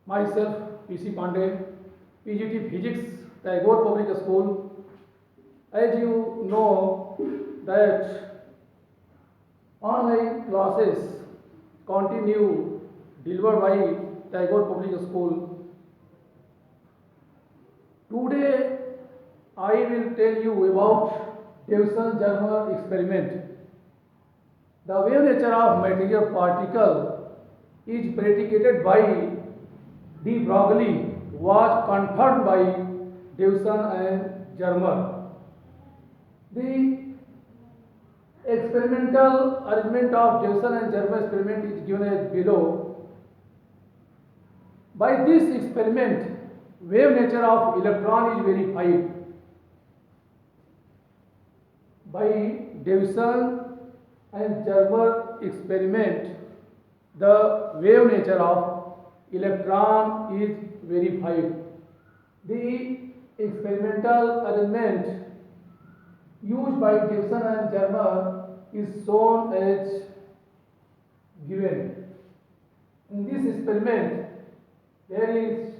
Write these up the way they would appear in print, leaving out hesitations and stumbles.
Myself, PC Pandey, PGT Physics, Tagore Public School. As you know that online classes continue delivered by Tagore Public School. Today I will tell you about Davison-Germer experiment. The wave nature of material particle is predicated by de Broglie was confirmed by Davison and Germer. The experimental arrangement of Davison and Germer experiment is given as below. By this experiment, wave nature of electron is verified. By Davison and Germer experiment, the wave nature of electron is verified. The experimental arrangement used by Davison and Germer is shown as given. In this experiment, there is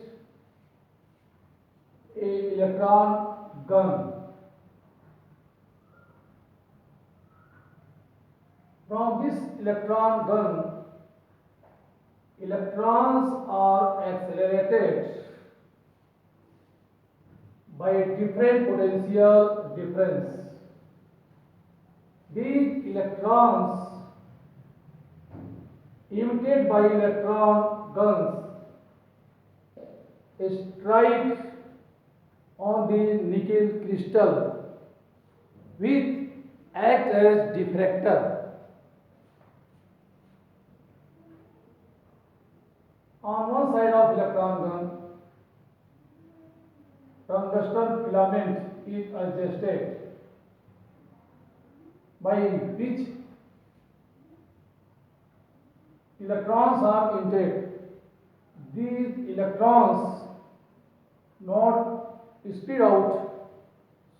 a electron gun. From this electron gun, electrons are accelerated by different potential difference. These electrons emitted by electron guns strike on the nickel crystal which act as diffractor. On one side of electron gun, tungsten filament is adjusted by which electrons are intact. These electrons not spread out,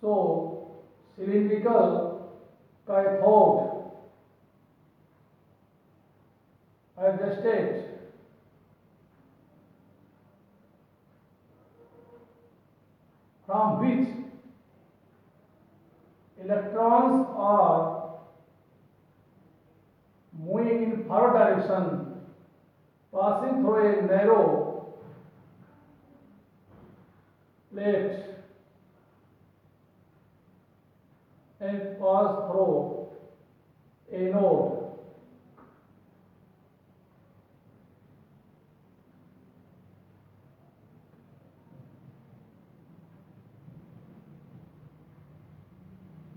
so cylindrical cathode adjusted from which electrons are moving in forward direction, passing through a narrow plate and pass through a node.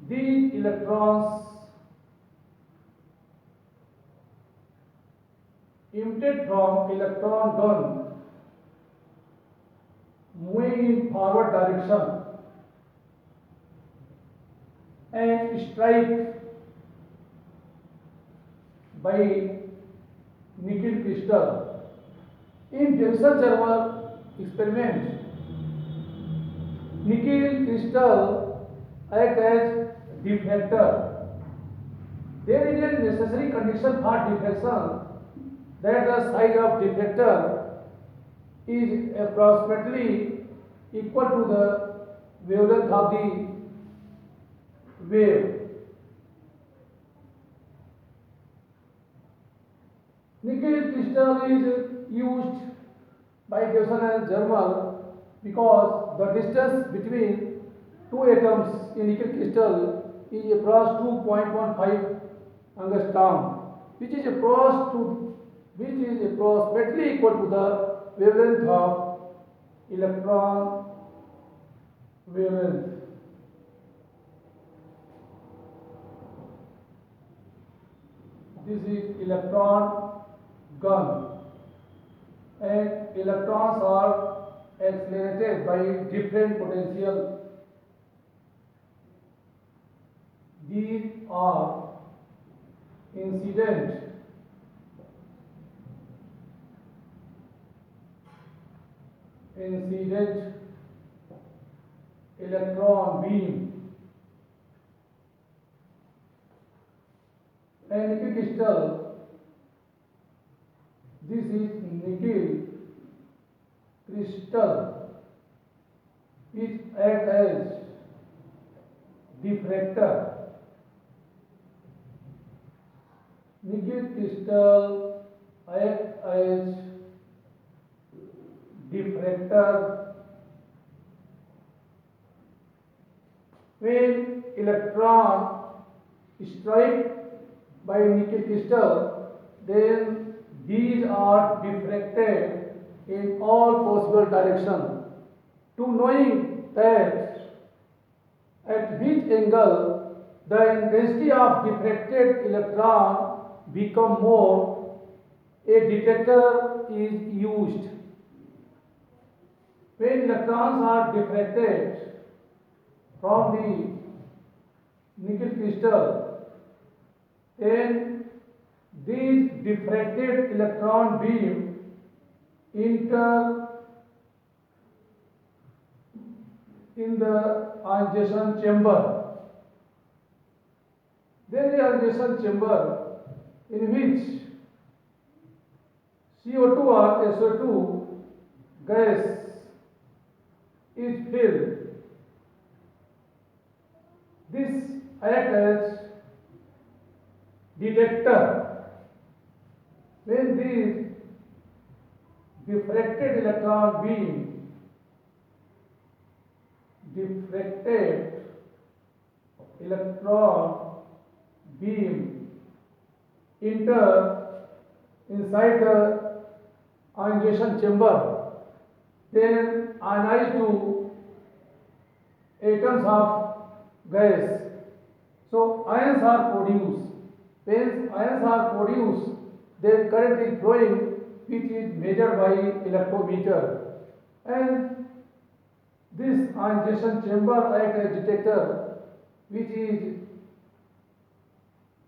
These electrons emitted from electron gun moving in forward direction and strike by nickel crystal. In Davison-Germer experiment, nickel crystal act as diffractor. There is a necessary condition for diffraction that the size of diffractor is approximately equal to the wavelength of the wave. Nickel crystal is used by Davison and Germer because the distance between two atoms in nickel crystal is approximately 2.15 angstrom, which is approximately equal to the wavelength of electron wavelength. This is electron gun, and electrons are accelerated by different potential. These are incident electron beam and nickel crystal. This is nickel crystal which act as diffractor. Nickel crystal act as diffractor when electron strike by nickel crystal, then these are diffracted in all possible directions. To knowing that at which angle the intensity of diffracted electron become more, a detector is used. When electrons are diffracted from the nickel crystal, then these diffracted electron beam enter in the ionization chamber. There is ionization chamber in which CO2 or SO2 gas is filled. This acts as detector. When these diffracted electron beam enter inside the ionization chamber, then ionize to atoms of gas. So ions are produced. When ions are produced, then current is flowing, which is measured by electrometer. And this ionization chamber acts as detector, which is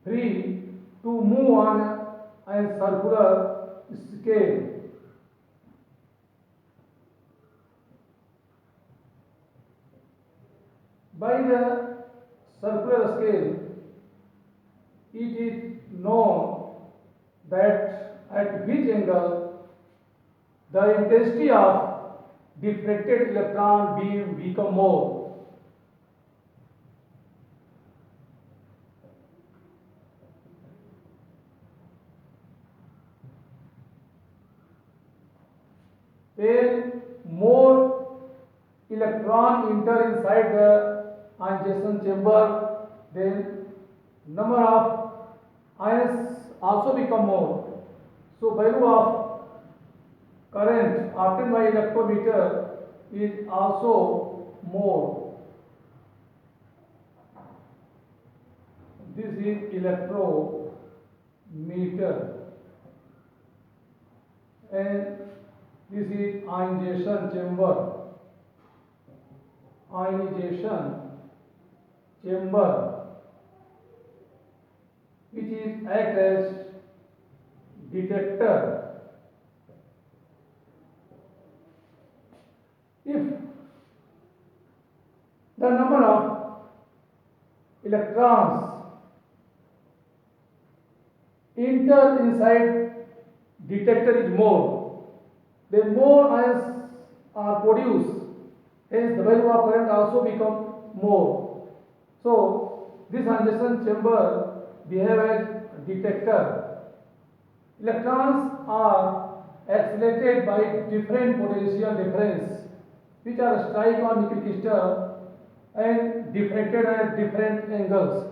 free to move on a circular scale. By the circular scale, it is known that at which angle the intensity of diffracted electron beam become more. When more electron enter inside the ionization chamber, then number of ions also become more. So value of current obtained by electrometer is also more. This is electrometer, and this is ionization chamber. Which is act as detector. If the number of electrons enter inside detector is more, then more ions are produced, hence the value of current also become more. So this ionization chamber behave as detector. Electrons are accelerated by different potential difference, which are strike on nickel crystal and diffracted at different angles.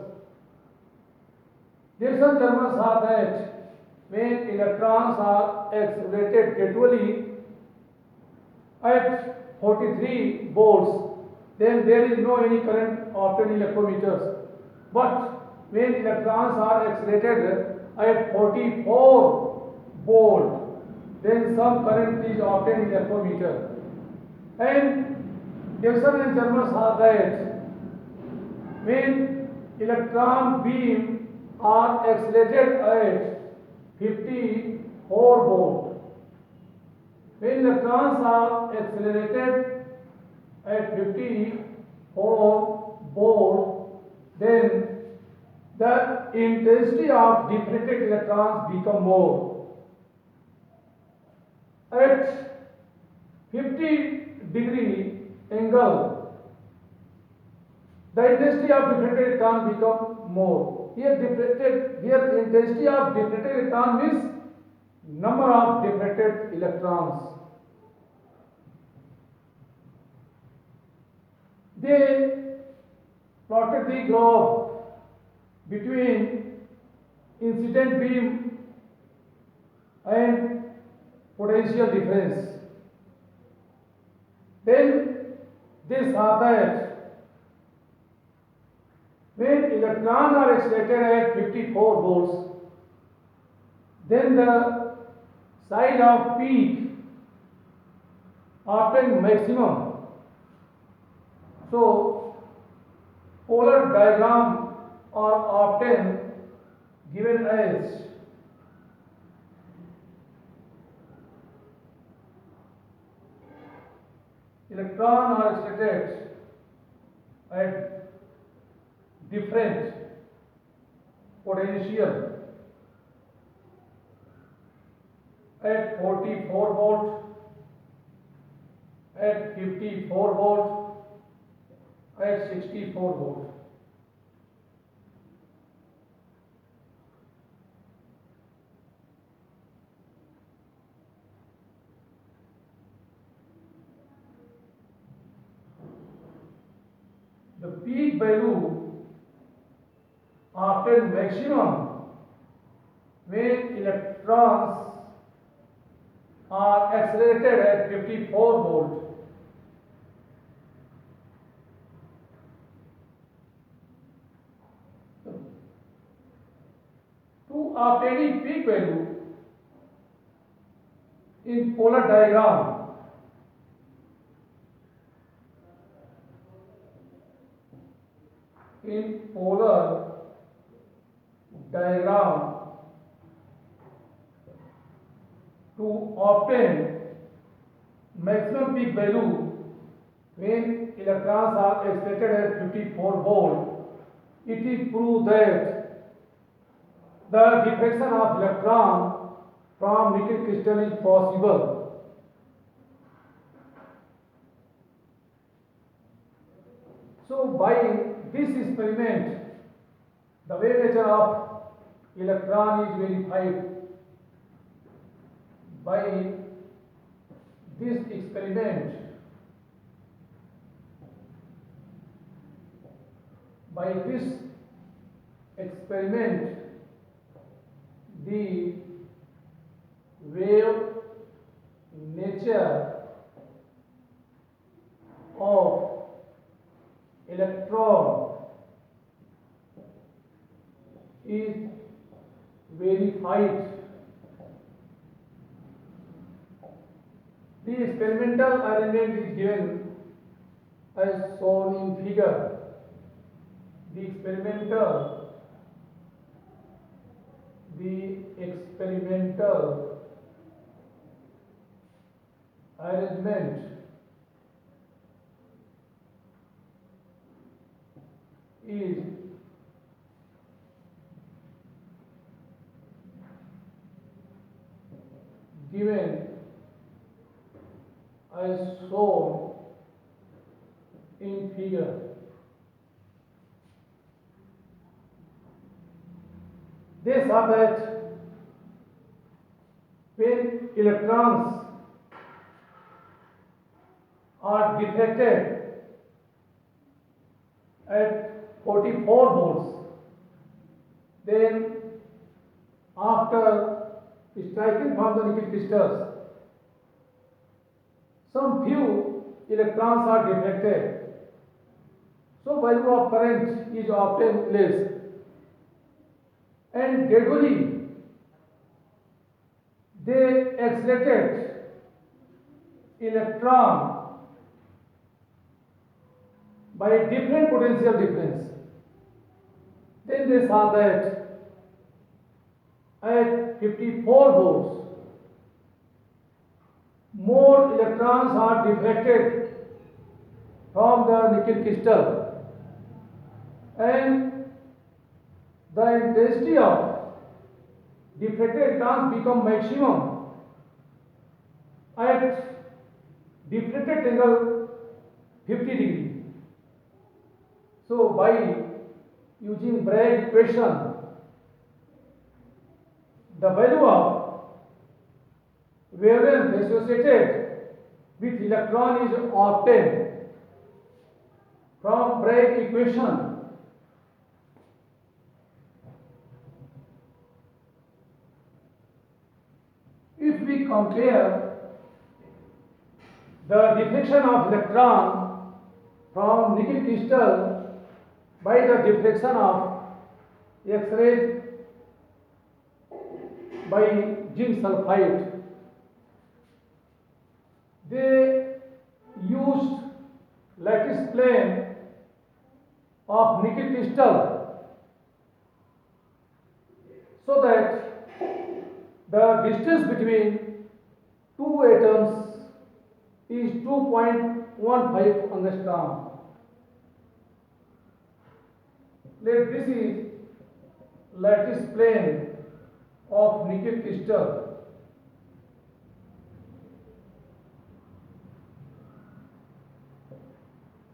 There are some Germans are that when electrons are accelerated gradually at 43 volts, then there is no any current obtained electrometers. But when electrons are accelerated at 44 volt, then some current is obtained in electrometer. And Gibson and Chalmers are that when electron beam are accelerated at 54 volt, when electrons are accelerated at 54 volt, then the intensity of diffracted electrons become more. At 50-degree angle, the intensity of deflected electron become more. Here intensity of deflected electron means number of deflected electrons. They plotted the graph between incident beam and potential difference. Then they saw that when electrons are accelerated at 54 volts, then the size of peak obtained maximum. So polar diagram are obtained given as electrons are accelerated at different potential at 44 volt, at 54 volt, at 64 volt. The peak value obtained maximum when electrons are accelerated at 54 volt. To obtain peak value in polar diagram, to obtain maximum peak value when electrons are accelerated at 54 volt, it is proved that the diffraction of electron from nickel crystal is possible. So by this experiment, the wave nature of electron is verified. By this experiment, the wave nature of electron is verified. The experimental arrangement is given as shown in figure. The experimental arrangement is given as shown in figure. They saw that when electrons are deflected at 44 volts, then after striking from the nickel crystals, some few electrons are deflected. So value of current is obtained less, and gradually they accelerated electron by different potential difference. Then they saw that at 54 volts, more electrons are deflected from the nickel crystal, and the intensity of deflected electrons become maximum at deflected angle 50 degree. So by using Bragg equation, the value of wavelength associated with electron is obtained from Bragg equation. If we compare the deflection of electron from nickel crystal by the deflection of X-ray by zinc sulfide, they used lattice plane of nickel crystal so that the distance between two atoms is 2.15 angstrom. Let this is lattice plane of nickel crystal.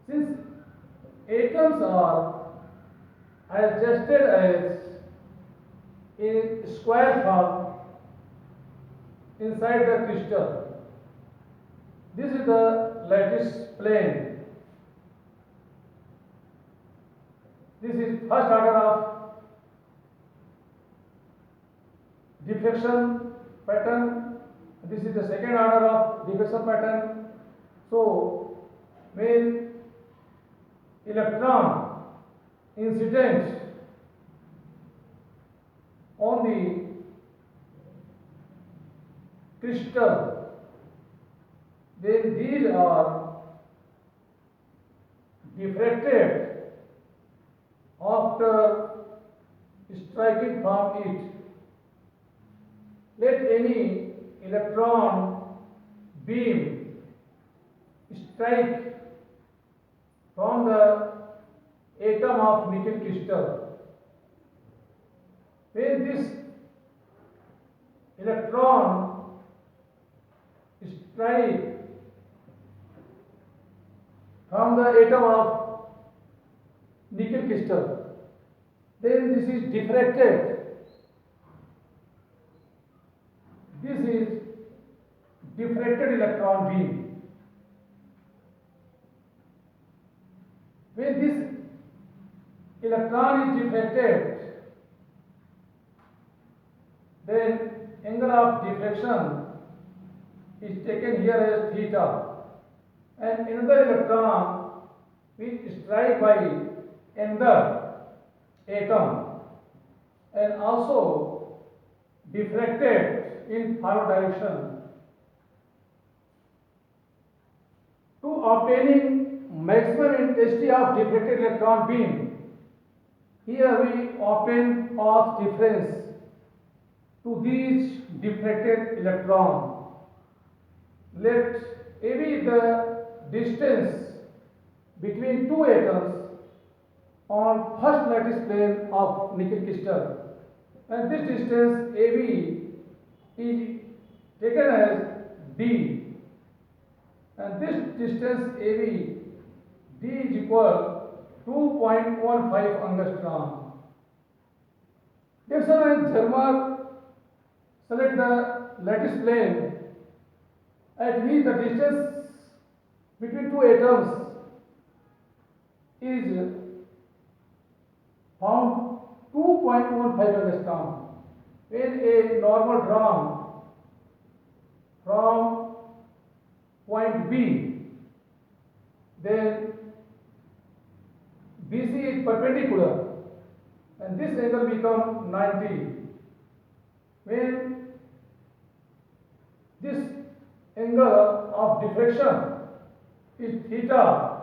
Since atoms are adjusted as in square form inside the crystal, this is the lattice plane. This is first order of diffraction pattern. This is the second order of diffraction pattern. So when electron incident on the crystal, then these are diffracted after striking from it. Let any electron beam strike from the atom of nickel crystal. When this electron strike from the atom of nickel crystal, then this is diffracted. This is diffracted electron beam. When this electron is diffracted, then angle of diffraction is taken here as theta, and another electron which strike by another atom and also diffracted in forward direction. To obtaining maximum intensity of diffracted electron beam, here we obtain path difference to these diffracted electron. Let A be the distance between two atoms on first lattice plane of nickel crystal, and this distance AB is taken as D, and this distance AB, D is equal to 2.15 angstrom. If someone German select the lattice plane at which the distance between two atoms is found 2.15 angstrom. When a normal drawn from point B, then BC is perpendicular and this angle becomes 90. When this angle of diffraction is theta,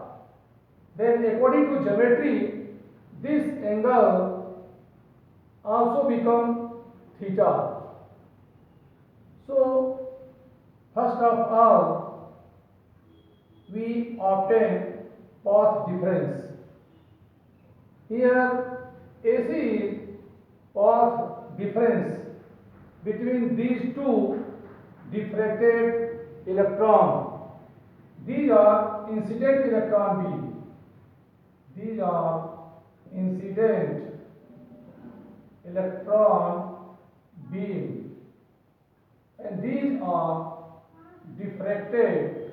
then according to geometry, this angle also becomes theta. So, first of all, we obtain path difference. Here, AC is path difference between these two diffracted electrons. These are incident electron beam. These are incident electron beam, and these are diffracted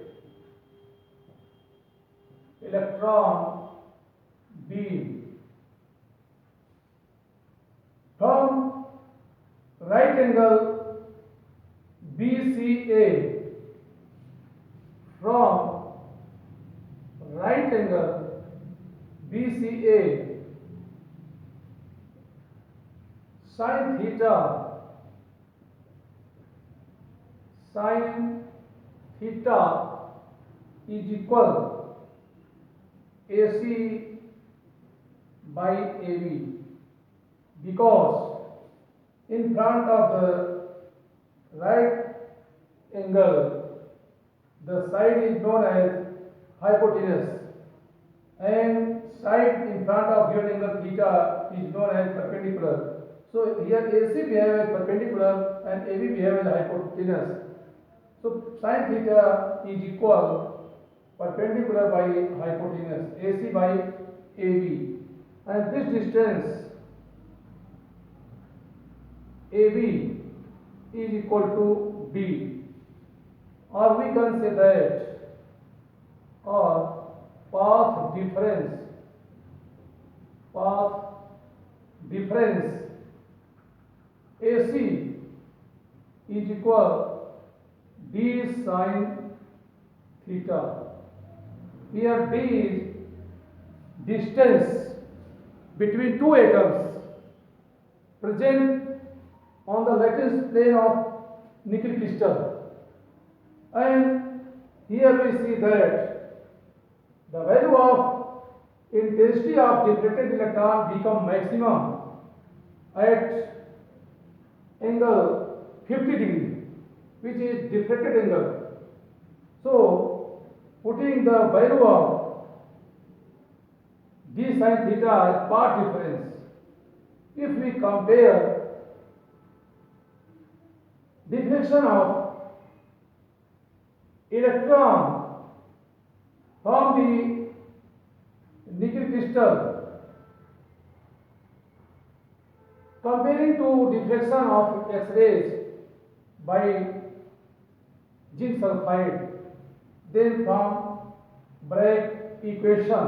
electron beam. From right angle BCA, from right angle BCA, sin theta is equal AC by AB, because in front of the right angle the side is known as hypotenuse, and side in front of given angle theta is known as perpendicular. So here AC behave as perpendicular and AB behave as hypotenuse. So sin theta is equal perpendicular by hypotenuse, AC by AB, and this distance AB is equal to B, or we can say that, or path difference AC is equal D sin theta. Here D is distance between two atoms present on the lattice plane of nickel crystal, and here we see that the value of intensity of diffracted electron become maximum at angle 50 degree, which is diffracted angle. So putting the value of d sin theta as path difference, if we compare diffraction of electron from the nickel crystal comparing to diffraction of X-rays by zinc sulfide, then from Bragg equation,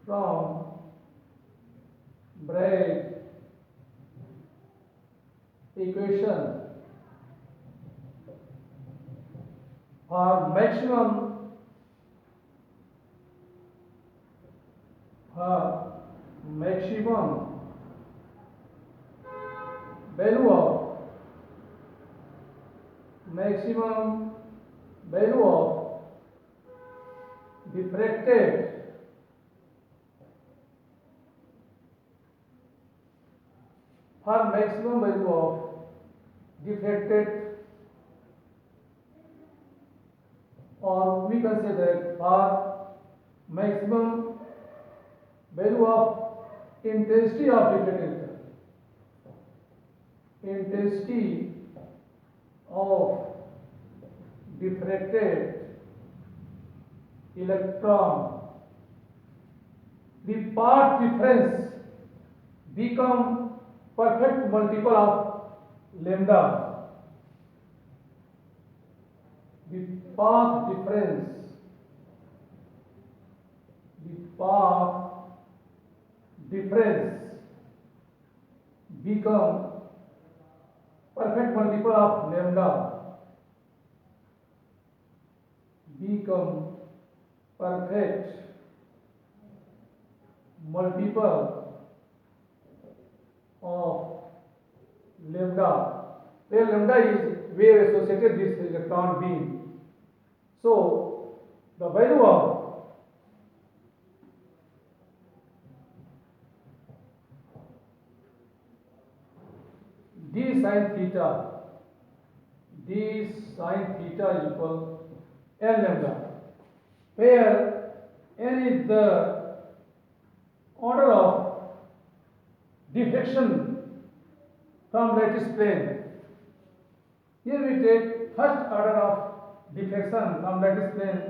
from Bragg equation for maximum value of diffracted or we can say that for maximum value of intensity of diffracted electron, the path difference become perfect multiple of lambda. The path difference become perfect multiple of lambda, where lambda is wave associated with electron beam. So the value of d sin theta is equal n lambda, where n is the order of diffraction from lattice plane. Here we take first order of diffraction from lattice plane.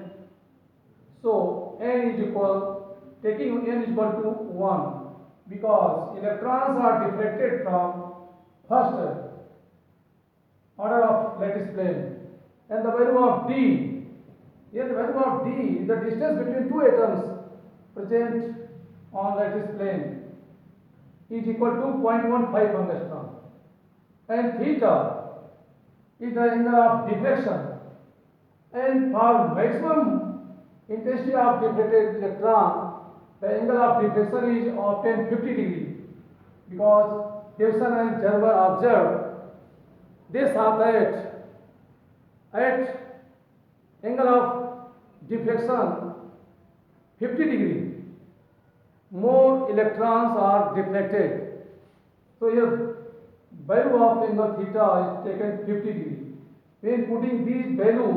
So n is equal, taking n is equal to 1 because electrons are diffracted from first order of lattice plane, and the value of d, here the value of d is the distance between two atoms present on lattice plane, is equal to 0.15 angstrom, and theta is the angle of diffraction, and for maximum intensity of diffracted electron, the angle of diffraction is often 50 degree because Davison and Gerber observed they saw that at angle of diffraction 50 degree more electrons are deflected. So here value of angle theta is taken 50 degree. When putting these value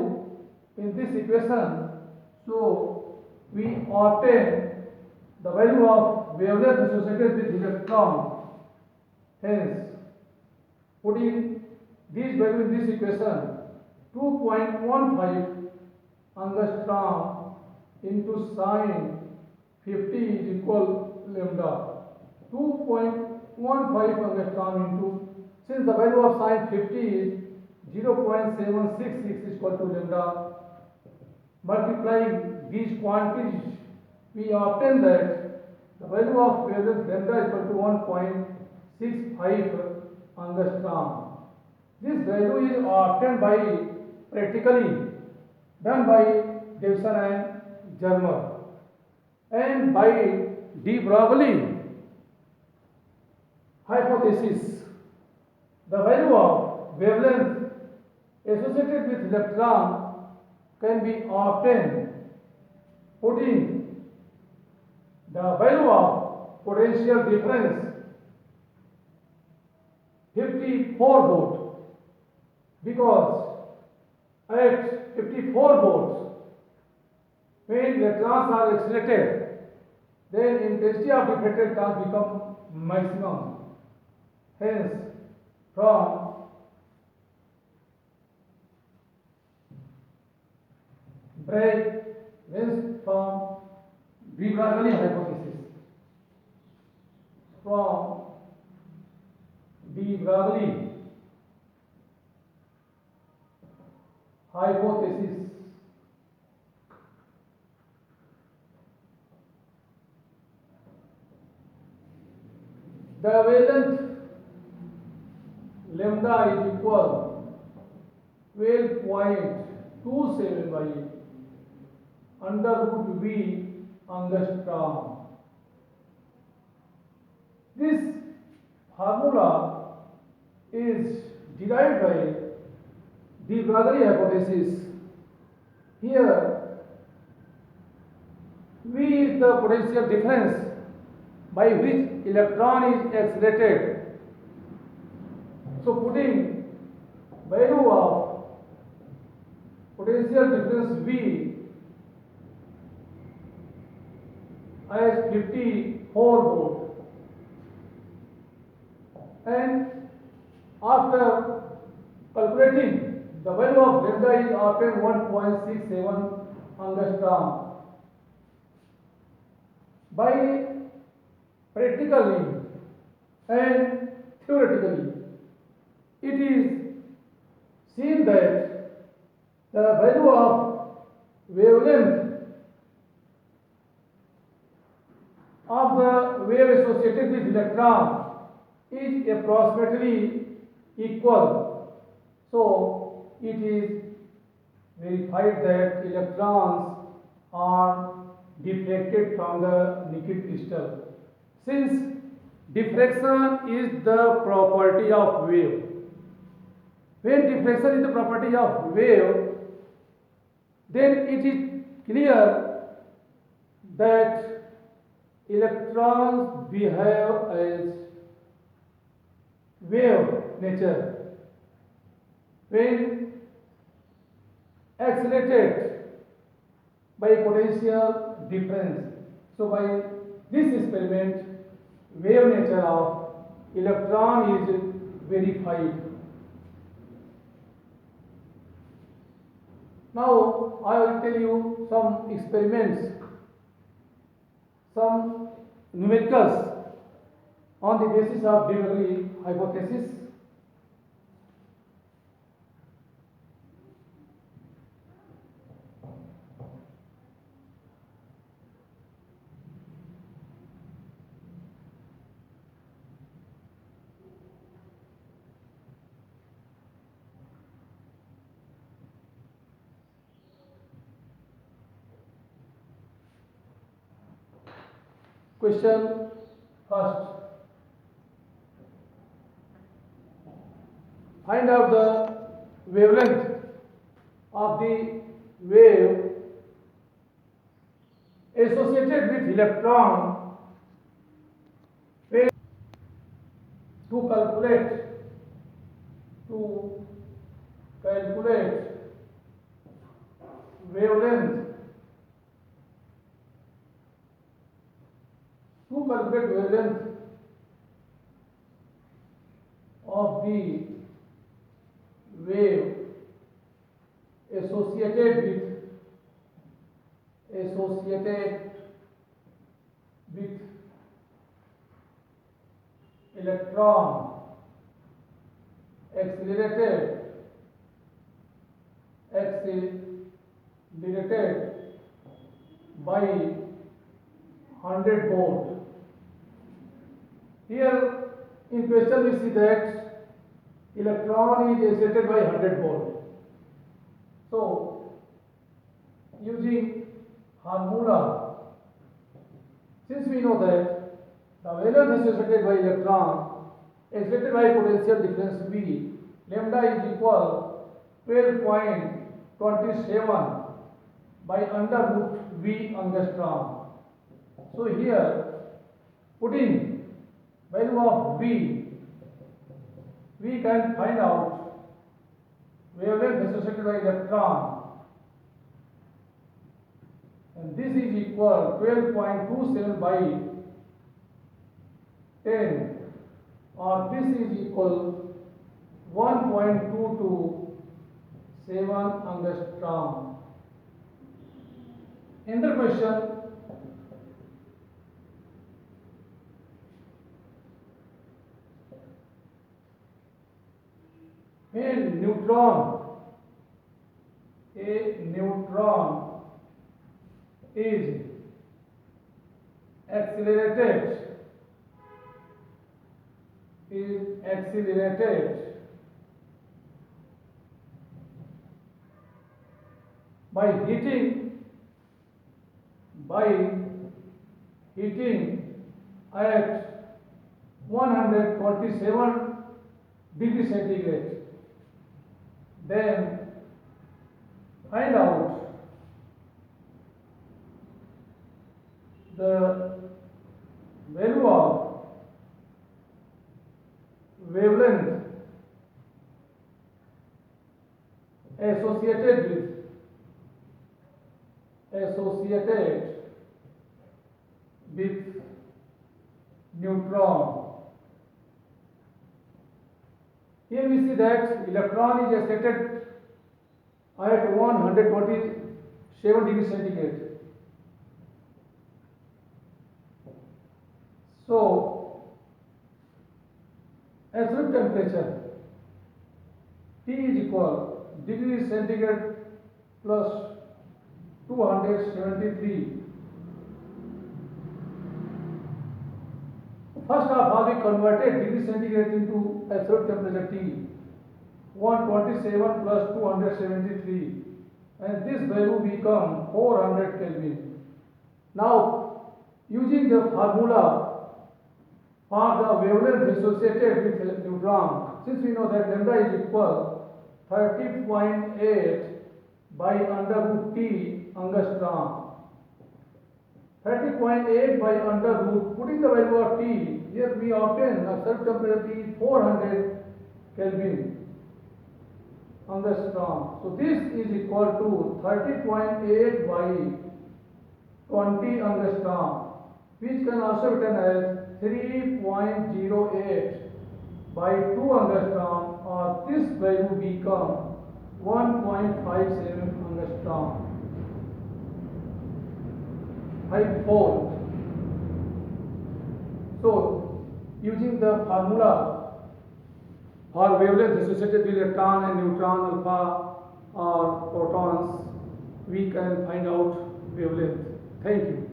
in this equation, so we obtain the value of wavelength associated with electron. Hence, putting these value in this equation, 2.15 angstrom into sine 50 is equal lambda. 2.15 angstrom into, since the value of sine 50 is 0.766 is equal to lambda, multiplying these quantities, we obtain that the value of wavelength lambda is equal to 1.65 angstrom. This value is obtained by practically done by Davison and Germer, and by de Broglie hypothesis, the value of wavelength associated with electron can be obtained putting the value of potential difference 54 volt, because at 54 volts when electrons are accelerated, then intensity of diffracted electrons become maximum. Hence, from from de Broglie hypothesis, from de Broglie hypothesis, the wavelength lambda is equal 12.27 by under root V angstrom. This formula is derived by de Broglie hypothesis. Here V is the potential difference by which electron is accelerated. So putting value of potential difference V as 54 volt, and after calculating the value of lambda is obtained 1.67 angstrom. By practically and theoretically, it is seen that the value of wavelength of the wave associated with electron is approximately equal. So it is verified that electrons are diffracted from the liquid crystal. Since diffraction is the property of wave, when diffraction is the property of wave, then it is clear that electrons behave as wave nature. When accelerated by potential difference, so by this experiment, wave nature of electron is verified. Now I will tell you some experiments, some numericals on the basis of de Broglie hypothesis. Question first. Find out the wavelength of the wave associated with electron phase. To calculate wavelength of the wave associated with electron accelerated by 100 volt. Here in question we see that electron is excited by 100 volt. So using formula, since we know that the wavelength associated by electron excited by potential difference V, lambda is equal 12.27 by under root V angstrom. So here putting value of V, we can find out wavelength associated by electron, and this is equal 12.27 by 10, or this is equal 1.227 angstrom. Another question. A neutron is accelerated by heating at 127 degree centigrade. Then find out the value of wavelength associated with neutron. Here we see that electron is excited at 127 degree centigrade. So absolute temperature T is equal degree centigrade plus 273. First of all, we converted degree centigrade into absolute temperature T, 127 plus 273, and this value become 400 Kelvin. Now, using the formula for the wavelength associated with neutron, since we know that lambda is equal 30.8 by under root T angstrom. 30.8 by under root, putting the value of T, here we obtain a absolute temperature T 400 Kelvin angstrom. So this is equal to 30.8 by 20 angstrom. which can also be written as 3.08 by 2 angstrom, or this value become 1.57 angstrom. Type 4. So, using the formula for wavelength associated with electron and neutron, alpha or protons, we can find out wavelength. Thank you.